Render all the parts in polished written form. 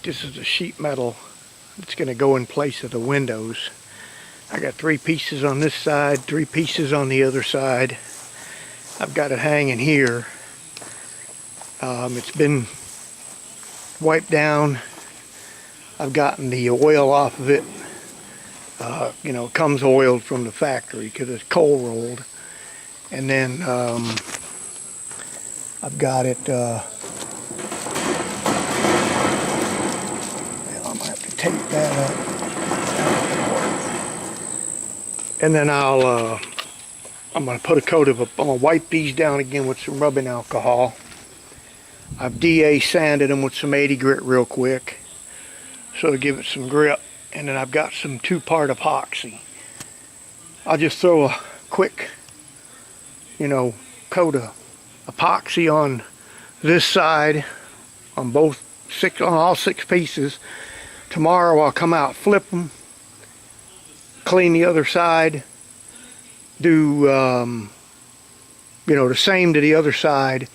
This is the sheet metal that's going to go in place of the windows. I got 3 pieces on this side, 3 pieces on the other side. I've got it hanging here. It's been wiped down. I've gotten the oil off of it. You know, it comes oiled from the factory because it's cold rolled. And then I've got it, I'm gonna have to tape that up. And then I'm gonna put a coat of, I'm gonna wipe these down again with some rubbing alcohol. I've DA sanded them with some 80 grit real quick, so to give it some grip. And then I've got some 2-part epoxy. I'll just throw a quick, you know, coat of epoxy on this side, on all 6 pieces. Tomorrow I'll come out, flip them, clean the other side, do you know, the same to the other side,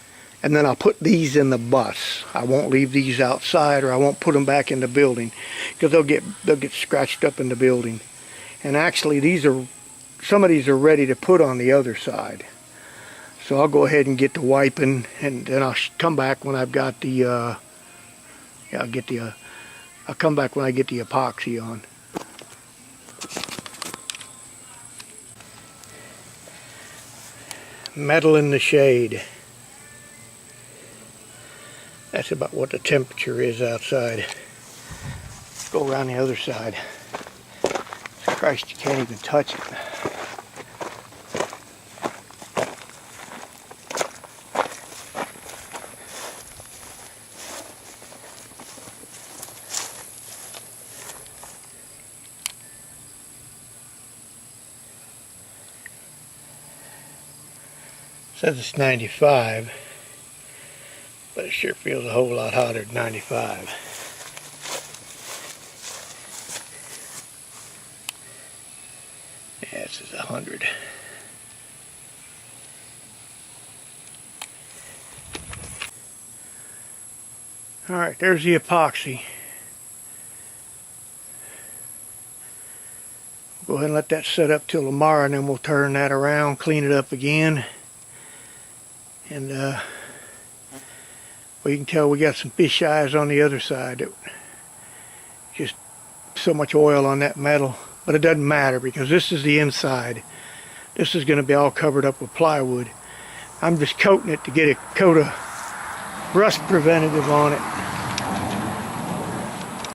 and then I'll put these in the bus. I won't leave these outside, or I won't put them back in the building, because they'll get scratched up in the building. And actually, some of these are ready to put on the other side. So I'll go ahead and get the wiping, and then I'll come back when I've got the I'll come back when I get the epoxy on. Metal in the shade. That's about what the temperature is outside. Go around the other side. Christ, you can't even touch it. Says it's 95, but it sure feels a whole lot hotter than 95. Yeah, this is 100. Alright, there's the epoxy. Go ahead and let that set up till tomorrow, and then we'll turn that around, clean it up again. And well, you can tell we got some fish eyes on the other side. Just so much oil on that metal. But it doesn't matter, because this is the inside. This is going to be all covered up with plywood. I'm just coating it to get a coat of rust preventative on it.